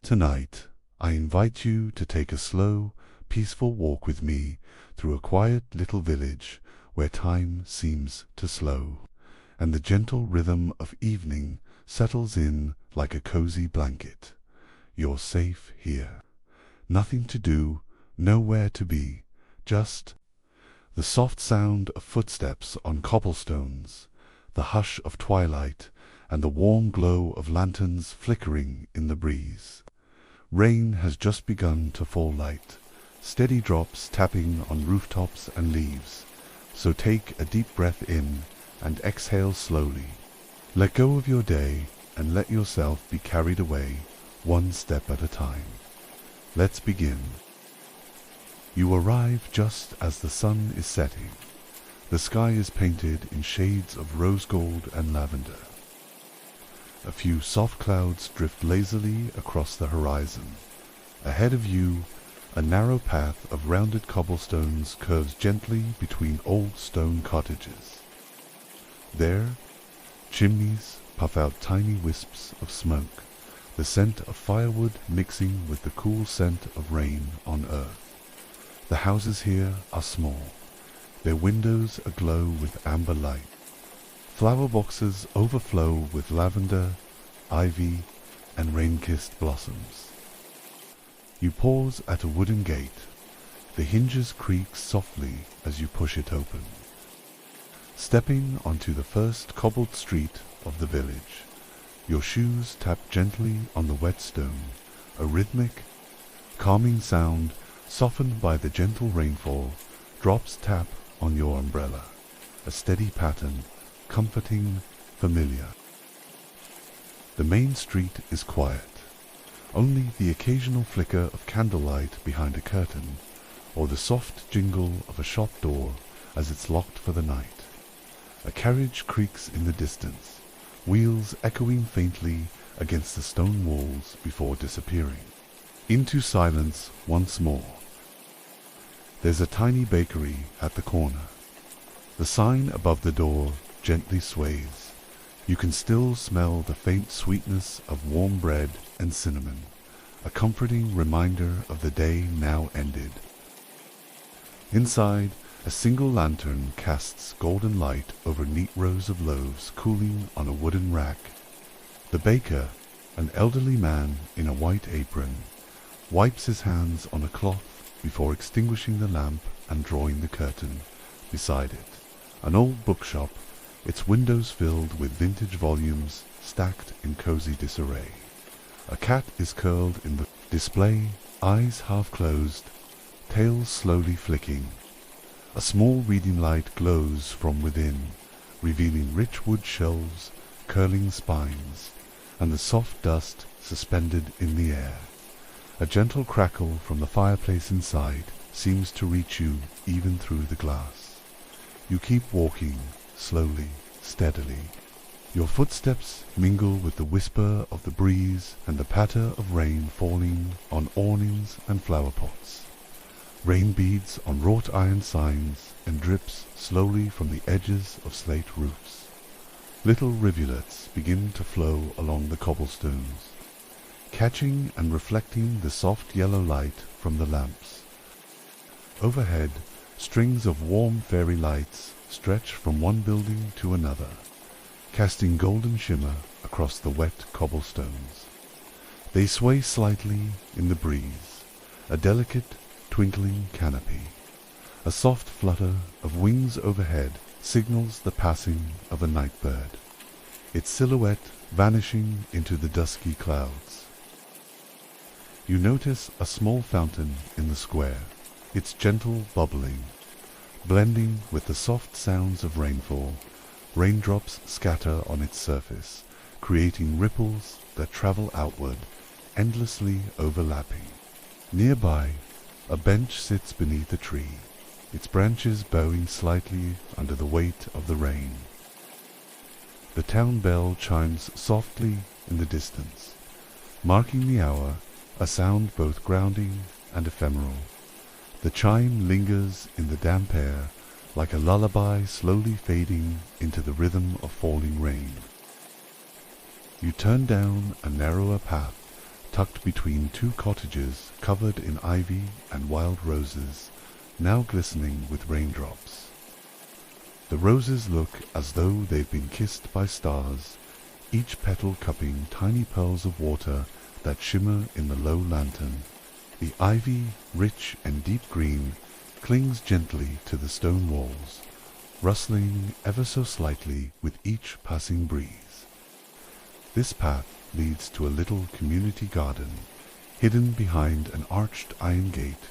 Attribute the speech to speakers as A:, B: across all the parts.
A: Tonight, I invite you to take a slow, peaceful walk with me through a quiet little village where time seems to slow, and the gentle rhythm of evening settles in like a cozy blanket. You're safe here. Nothing to do, nowhere to be, just the soft sound of footsteps on cobblestones, the hush of twilight, and the warm glow of lanterns flickering in the breeze. Rain has just begun to fall light, steady drops tapping on rooftops and leaves, so take a deep breath in and exhale slowly. Let go of your day and let yourself be carried away, one step at a time. Let's begin. You arrive just as the sun is setting. The sky is painted in shades of rose gold and lavender. A few soft clouds drift lazily across the horizon. Ahead of you, a narrow path of rounded cobblestones curves gently between old stone cottages. There, chimneys puff out tiny wisps of smoke, the scent of firewood mixing with the cool scent of rain on earth. The houses here are small, their windows aglow with amber light. Flower boxes overflow with lavender, ivy, and rain-kissed blossoms. You pause at a wooden gate. The hinges creak softly as you push it open. Stepping onto the first cobbled street of the village, your shoes tap gently on the wet stone, a rhythmic, calming sound softened by the gentle rainfall. Drops tap on your umbrella, a steady pattern, comforting, familiar. The main street is quiet. Only the occasional flicker of candlelight behind a curtain, or the soft jingle of a shop door as it's locked for the night. A carriage creaks in the distance, wheels echoing faintly against the stone walls before disappearing. Into silence once more. There's a tiny bakery at the corner. The sign above the door gently sways. You can still smell the faint sweetness of warm bread and cinnamon, a comforting reminder of the day now ended. Inside, a single lantern casts golden light over neat rows of loaves cooling on a wooden rack. The baker, an elderly man in a white apron, wipes his hands on a cloth before extinguishing the lamp and drawing the curtain beside it. An old bookshop, its windows filled with vintage volumes stacked in cozy disarray. A cat is curled in the display, eyes half closed, tail slowly flicking. A small reading light glows from within, revealing rich wood shelves, curling spines, and the soft dust suspended in the air. A gentle crackle from the fireplace inside seems to reach you even through the glass. You keep walking, slowly, steadily. Your footsteps mingle with the whisper of the breeze and the patter of rain falling on awnings and flower pots. Rain beads on wrought iron signs and drips slowly from the edges of slate roofs. Little rivulets begin to flow along the cobblestones, catching and reflecting the soft yellow light from the lamps. Overhead, strings of warm fairy lights stretch from one building to another, casting golden shimmer across the wet cobblestones. They sway slightly in the breeze, a delicate, twinkling canopy. A soft flutter of wings overhead signals the passing of a night bird, its silhouette vanishing into the dusky clouds. You notice a small fountain in the square, its gentle bubbling, blending with the soft sounds of rainfall. Raindrops scatter on its surface, creating ripples that travel outward, endlessly overlapping. Nearby, a bench sits beneath a tree, its branches bowing slightly under the weight of the rain. The town bell chimes softly in the distance, marking the hour, a sound both grounding and ephemeral. The chime lingers in the damp air, like a lullaby slowly fading into the rhythm of falling rain. You turn down a narrower path, tucked between two cottages covered in ivy and wild roses, now glistening with raindrops. The roses look as though they've been kissed by stars, each petal cupping tiny pearls of water that shimmer in the low lantern. The ivy, rich and deep green, clings gently to the stone walls, rustling ever so slightly with each passing breeze. This path leads to a little community garden, hidden behind an arched iron gate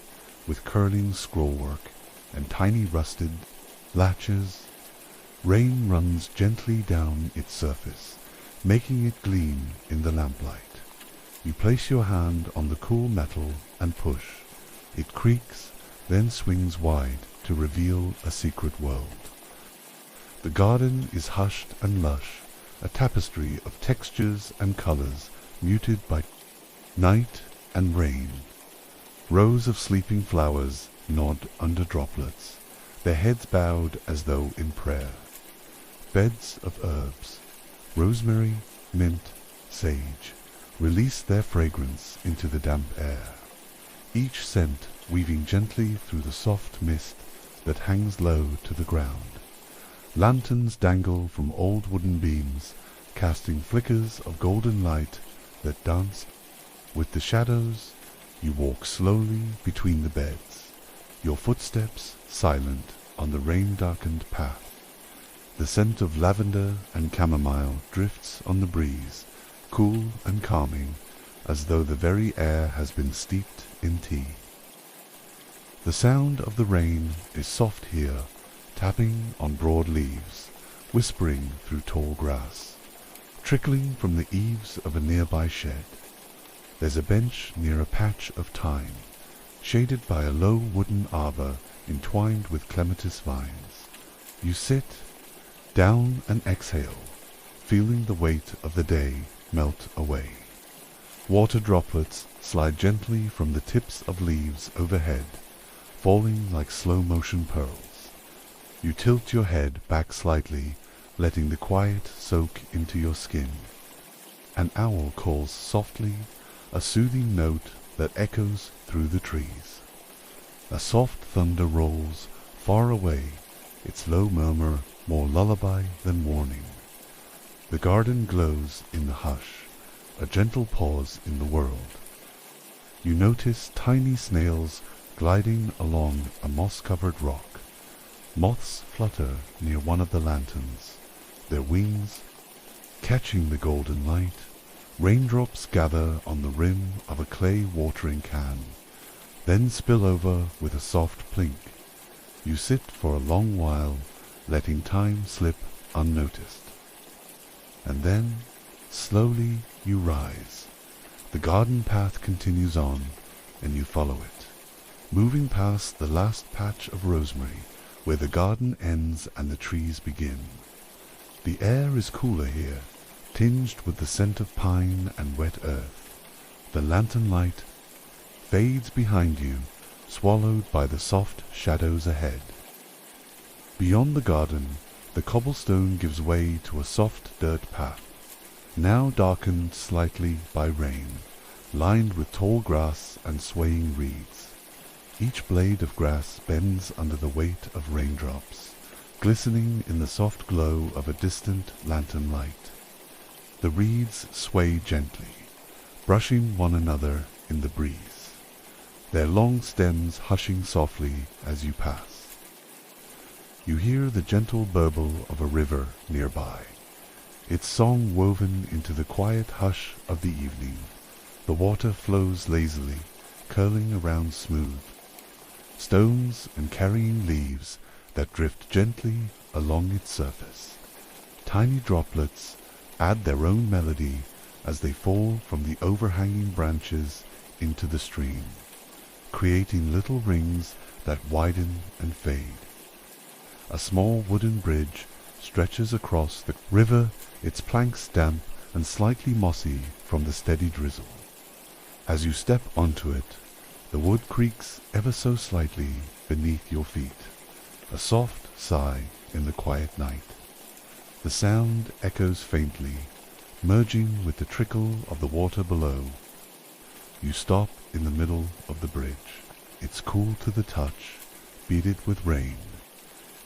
A: with curling scrollwork and tiny rusted latches. Rain runs gently down its surface, making it gleam in the lamplight. You place your hand on the cool metal and push. It creaks, then swings wide to reveal a secret world. The garden is hushed and lush, a tapestry of textures and colors muted by night and rain. Rows of sleeping flowers nod under droplets, their heads bowed as though in prayer. Beds of herbs, rosemary, mint, sage, release their fragrance into the damp air, each scent weaving gently through the soft mist that hangs low to the ground. Lanterns dangle from old wooden beams, casting flickers of golden light that dance with the shadows. You walk slowly between the beds, your footsteps silent on the rain-darkened path. The scent of lavender and chamomile drifts on the breeze, cool and calming, as though the very air has been steeped in tea. The sound of the rain is soft here, tapping on broad leaves, whispering through tall grass, trickling from the eaves of a nearby shed. There's a bench near a patch of thyme, shaded by a low wooden arbor entwined with clematis vines. You sit down and exhale, feeling the weight of the day melt away. Water droplets slide gently from the tips of leaves overhead, falling like slow-motion pearls. You tilt your head back slightly, letting the quiet soak into your skin. An owl calls softly, a soothing note that echoes through the trees. A soft thunder rolls far away, its low murmur more lullaby than warning. The garden glows in the hush, a gentle pause in the world. You notice tiny snails gliding along a moss-covered rock. Moths flutter near one of the lanterns, their wings catching the golden light. Raindrops gather on the rim of a clay watering can, then spill over with a soft plink. You sit for a long while, letting time slip unnoticed. And then, slowly, you rise. The garden path continues on, and you follow it, moving past the last patch of rosemary, where the garden ends and the trees begin. The air is cooler here, tinged with the scent of pine and wet earth. The lantern light fades behind you, swallowed by the soft shadows ahead. Beyond the garden, the cobblestone gives way to a soft dirt path, now darkened slightly by rain, lined with tall grass and swaying reeds. Each blade of grass bends under the weight of raindrops, glistening in the soft glow of a distant lantern light. The reeds sway gently, brushing one another in the breeze, their long stems hushing softly as you pass. You hear the gentle burble of a river nearby, its song woven into the quiet hush of the evening. The water flows lazily, curling around smooth stones and carrying leaves that drift gently along its surface. Tiny droplets add their own melody as they fall from the overhanging branches into the stream, creating little rings that widen and fade. A small wooden bridge stretches across the river, its planks damp and slightly mossy from the steady drizzle. As you step onto it, the wood creaks ever so slightly beneath your feet, a soft sigh in the quiet night. The sound echoes faintly, merging with the trickle of the water below. You stop in the middle of the bridge. It's cool to the touch, beaded with rain.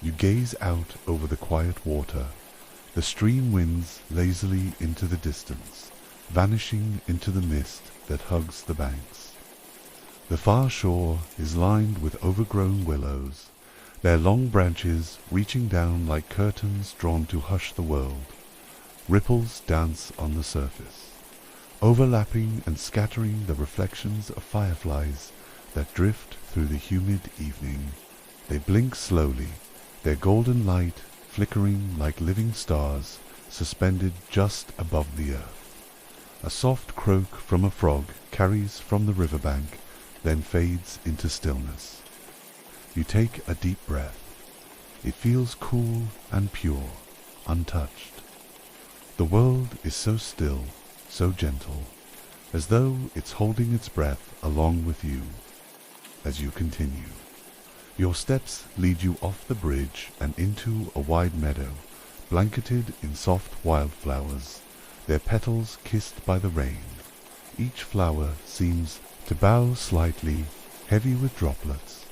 A: You gaze out over the quiet water. The stream winds lazily into the distance, vanishing into the mist that hugs the banks. The far shore is lined with overgrown willows, their long branches reaching down like curtains drawn to hush the world. Ripples dance on the surface, overlapping and scattering the reflections of fireflies that drift through the humid evening. They blink slowly, their golden light flickering like living stars suspended just above the earth. A soft croak from a frog carries from the riverbank, then fades into stillness. You take a deep breath. It feels cool and pure, untouched. The world is so still, so gentle, as though it's holding its breath along with you as you continue. Your steps lead you off the bridge and into a wide meadow, blanketed in soft wildflowers, their petals kissed by the rain. Each flower seems to bow slightly, heavy with droplets.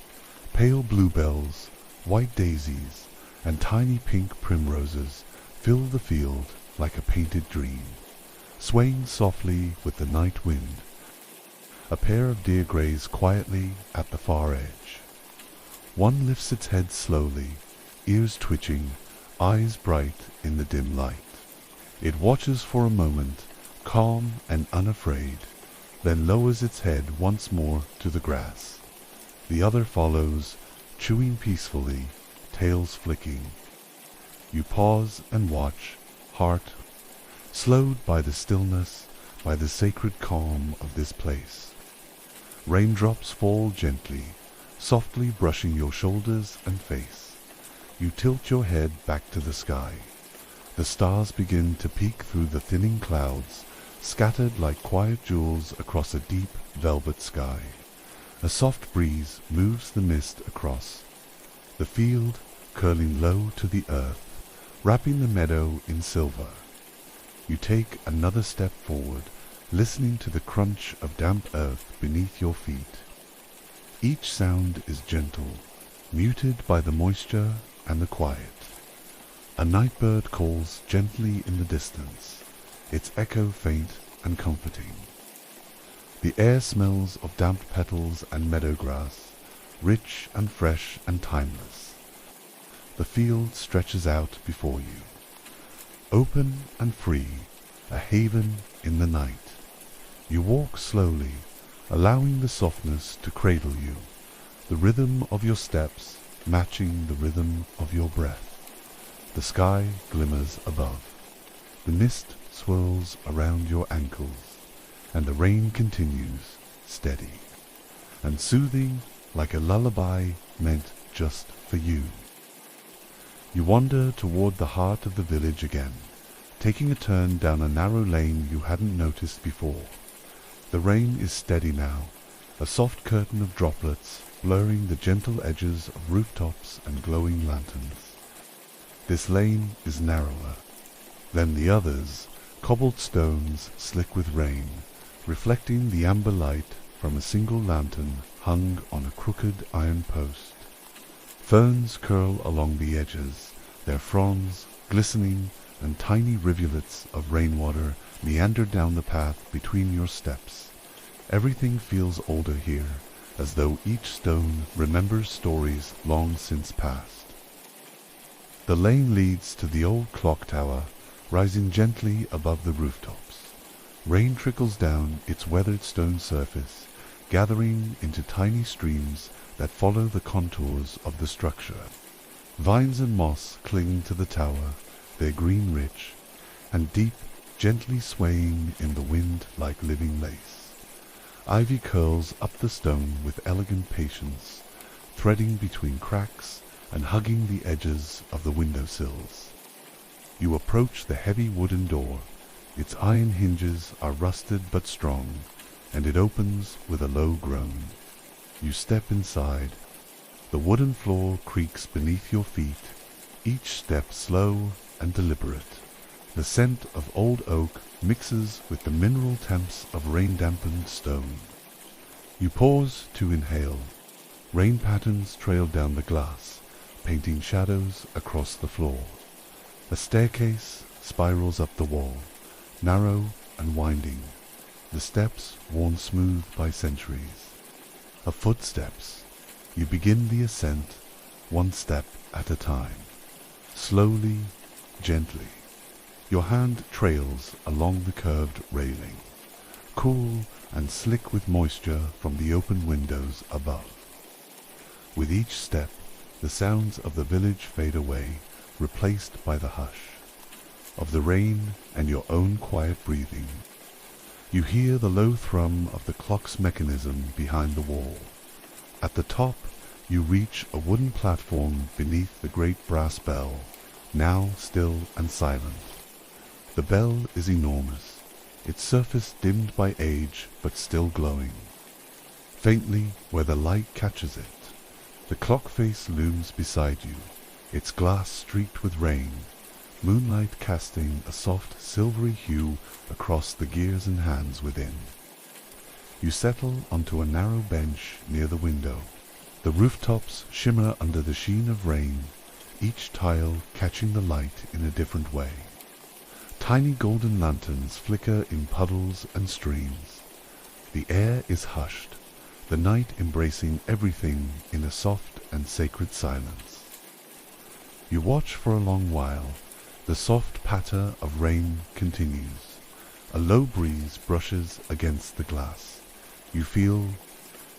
A: Pale bluebells, white daisies, and tiny pink primroses fill the field like a painted dream, swaying softly with the night wind. A pair of deer graze quietly at the far edge. One lifts its head slowly, ears twitching, eyes bright in the dim light. It watches for a moment, calm and unafraid, then lowers its head once more to the grass. The other follows, chewing peacefully, tails flicking. You pause and watch, heart slowed by the stillness, by the sacred calm of this place. Raindrops fall gently, softly brushing your shoulders and face. You tilt your head back to the sky. The stars begin to peek through the thinning clouds, scattered like quiet jewels across a deep velvet sky. A soft breeze moves the mist across the field, curling low to the earth, wrapping the meadow in silver. You take another step forward, listening to the crunch of damp earth beneath your feet. Each sound is gentle, muted by the moisture and the quiet. A nightbird calls gently in the distance, its echo faint and comforting. The air smells of damp petals and meadow grass, rich and fresh and timeless. The field stretches out before you, open and free, a haven in the night. You walk slowly, allowing the softness to cradle you, the rhythm of your steps matching the rhythm of your breath. The sky glimmers above. The mist swirls around your ankles, and the rain continues, steady and soothing like a lullaby meant just for you. You wander toward the heart of the village again, taking a turn down a narrow lane you hadn't noticed before. The rain is steady now, a soft curtain of droplets blurring the gentle edges of rooftops and glowing lanterns. This lane is narrower than the others, cobblestones slick with rain, reflecting the amber light from a single lantern hung on a crooked iron post. Ferns curl along the edges, their fronds glistening, and tiny rivulets of rainwater meander down the path between your steps. Everything feels older here, as though each stone remembers stories long since past. The lane leads to the old clock tower, rising gently above the rooftops. Rain trickles down its weathered stone surface, gathering into tiny streams that follow the contours of the structure. Vines and moss cling to the tower, their green rich, and deep, gently swaying in the wind like living lace. Ivy curls up the stone with elegant patience, threading between cracks and hugging the edges of the windowsills. You approach the heavy wooden door. Its iron hinges are rusted but strong, and it opens with a low groan. You step inside. The wooden floor creaks beneath your feet, each step slow and deliberate. The scent of old oak mixes with the mineral temps of rain-dampened stone. You pause to inhale. Rain patterns trail down the glass, painting shadows across the floor. A staircase spirals up the wall, narrow and winding, the steps worn smooth by centuries. Of footsteps, you begin the ascent, one step at a time. Slowly, gently, your hand trails along the curved railing, cool and slick with moisture from the open windows above. With each step, the sounds of the village fade away, replaced by the hush of the rain and your own quiet breathing. You hear the low thrum of the clock's mechanism behind the wall. At the top, you reach a wooden platform beneath the great brass bell, now still and silent. The bell is enormous, its surface dimmed by age but still glowing. Faintly where the light catches it, the clock face looms beside you, its glass streaked with rain, moonlight casting a soft silvery hue across the gears and hands within. You settle onto a narrow bench near the window. The rooftops shimmer under the sheen of rain, each tile catching the light in a different way. Tiny golden lanterns flicker in puddles and streams. The air is hushed, the night embracing everything in a soft and sacred silence. You watch for a long while. The soft patter of rain continues. A low breeze brushes against the glass. You feel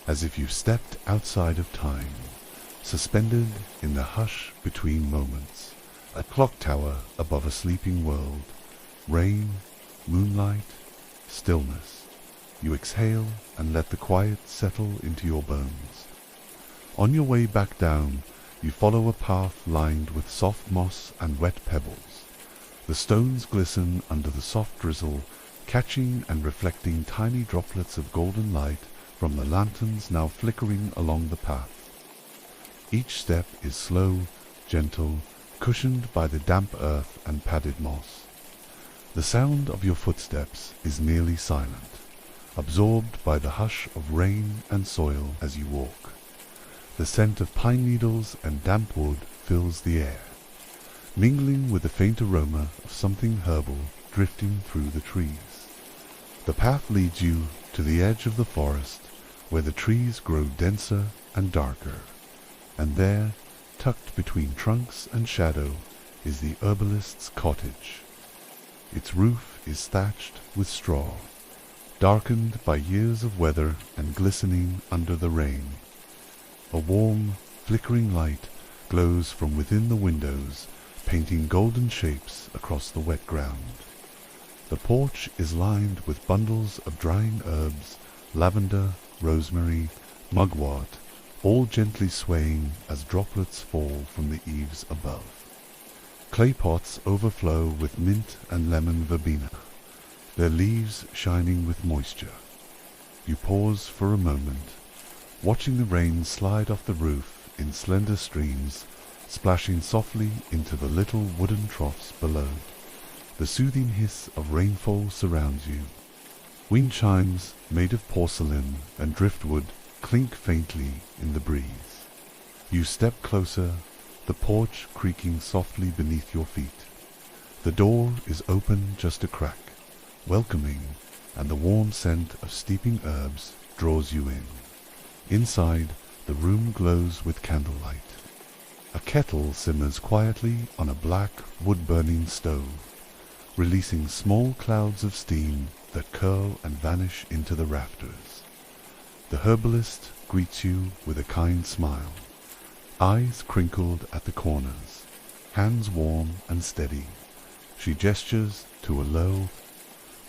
A: as if you've stepped outside of time, suspended in the hush between moments. A clock tower above a sleeping world. Rain, moonlight, stillness. You exhale and let the quiet settle into your bones. On your way back down, you follow a path lined with soft moss and wet pebbles. The stones glisten under the soft drizzle, catching and reflecting tiny droplets of golden light from the lanterns now flickering along the path. Each step is slow, gentle, cushioned by the damp earth and padded moss. The sound of your footsteps is nearly silent, absorbed by the hush of rain and soil as you walk. The scent of pine needles and damp wood fills the air, mingling with the faint aroma of something herbal drifting through the trees. The path leads you to the edge of the forest, where the trees grow denser and darker, and there, tucked between trunks and shadow, is the herbalist's cottage. Its roof is thatched with straw, darkened by years of weather and glistening under the rain. A warm, flickering light glows from within the windows, painting golden shapes across the wet ground. The porch is lined with bundles of drying herbs, lavender, rosemary, mugwort, all gently swaying as droplets fall from the eaves above. Clay pots overflow with mint and lemon verbena, their leaves shining with moisture. You pause for a moment, watching the rain slide off the roof in slender streams, splashing softly into the little wooden troughs below. The soothing hiss of rainfall surrounds you. Wind chimes made of porcelain and driftwood clink faintly in the breeze. You step closer, the porch creaking softly beneath your feet. The door is open just a crack, welcoming, and the warm scent of steeping herbs draws you in. Inside, the room glows with candlelight. A kettle simmers quietly on a black, wood-burning stove, releasing small clouds of steam that curl and vanish into the rafters. The herbalist greets you with a kind smile, eyes crinkled at the corners, hands warm and steady. She gestures to a low,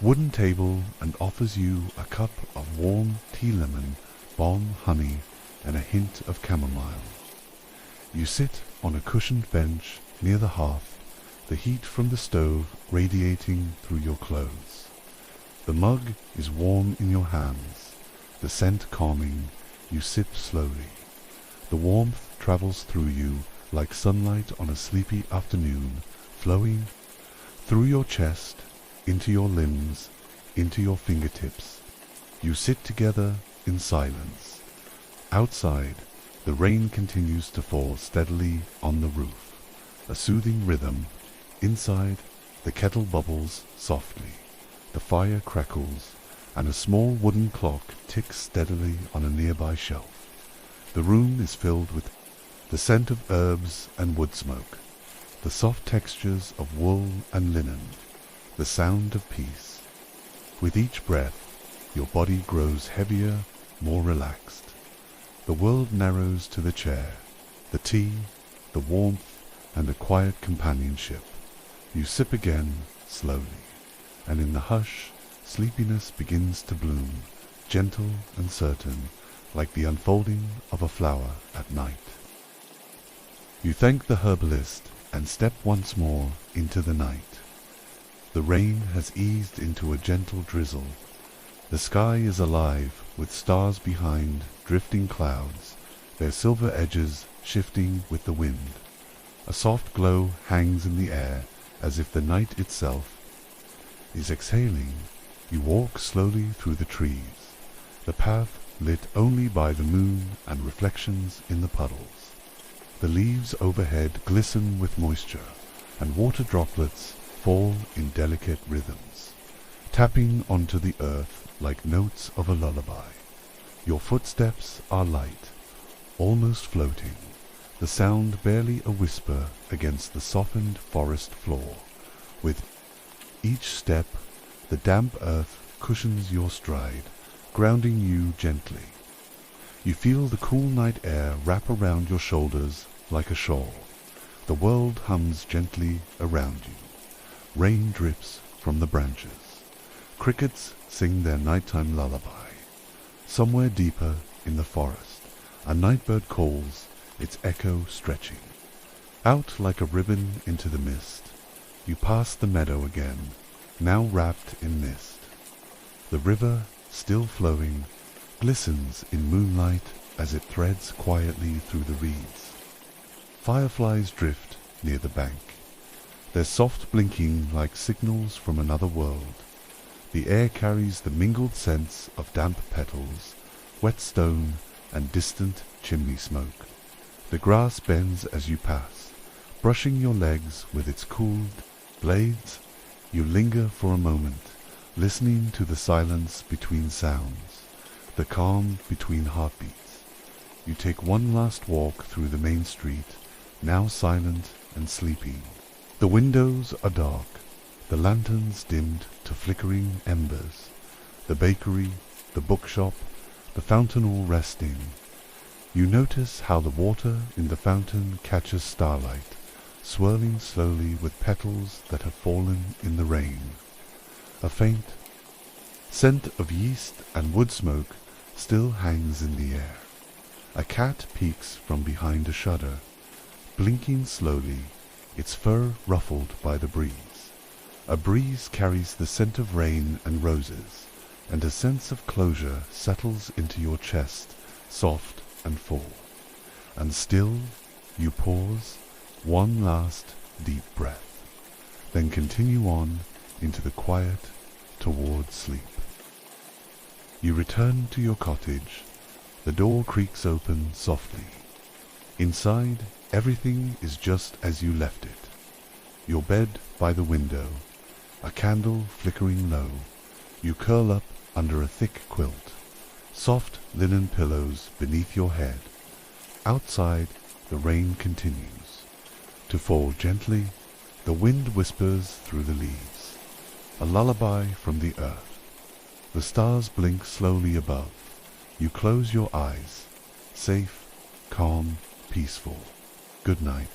A: wooden table and offers you a cup of warm tea lemon, balm honey, and a hint of chamomile. You sit on a cushioned bench near the hearth, the heat from the stove radiating through your clothes. The mug is warm in your hands, the scent calming. You sip slowly. The warmth travels through you like sunlight on a sleepy afternoon, flowing Through your chest, into your limbs, into your fingertips, you sit together in silence. Outside, the rain continues to fall steadily on the roof, a soothing rhythm. Inside, the kettle bubbles softly, the fire crackles, and a small wooden clock ticks steadily on a nearby shelf. The room is filled with the scent of herbs and wood smoke, the soft textures of wool and linen, the sound of peace. With each breath, your body grows heavier, more relaxed. The world narrows to the chair, the tea, the warmth, and a quiet companionship. You sip again, slowly, and in the hush, sleepiness begins to bloom, gentle and certain, like the unfolding of a flower at night. You thank the herbalist and step once more into the night. The rain has eased into a gentle drizzle. The sky is alive with stars behind drifting clouds, their silver edges shifting with the wind. A soft glow hangs in the air as if the night itself is exhaling. You walk slowly through the trees, the path lit only by the moon and reflections in the puddles. The leaves overhead glisten with moisture, and water droplets fall in delicate rhythms, tapping onto the earth like notes of a lullaby. Your footsteps are light, almost floating, the sound barely a whisper against the softened forest floor. With each step, the damp earth cushions your stride, grounding you gently. You feel the cool night air wrap around your shoulders like a shawl. The world hums gently around you. Rain drips from the branches. Crickets sing their nighttime lullaby. Somewhere deeper in the forest, a nightbird calls, its echo stretching. Out like a ribbon into the mist, you pass the meadow again, now wrapped in mist. The river, still flowing, glistens in moonlight as it threads quietly through the reeds. Fireflies drift near the bank, their soft blinking like signals from another world. The air carries the mingled scents of damp petals, wet stone, and distant chimney smoke. The grass bends as you pass, brushing your legs with its cooled blades. You linger for a moment, listening to the silence between sounds, the calm between heartbeats. You take one last walk through the main street, now silent and sleepy. The windows are dark, the lanterns dimmed to flickering embers, the bakery, the bookshop, the fountain all resting. You notice how the water in the fountain catches starlight, swirling slowly with petals that have fallen in the rain. A faint scent of yeast and wood smoke still hangs in the air. A cat peeks from behind a shutter, blinking slowly, its fur ruffled by the breeze. A breeze carries the scent of rain and roses, and a sense of closure settles into your chest, soft and full. And still you pause, one last deep breath, then continue on into the quiet toward sleep. You return to your cottage. The door creaks open softly. Inside, everything is just as you left it. Your bed by the window, a candle flickering low. You curl up under a thick quilt, soft linen pillows beneath your head. Outside, the rain continues to fall gently. The wind whispers through the leaves, a lullaby from the earth. The stars blink slowly above. You close your eyes, safe, calm, peaceful. Good night.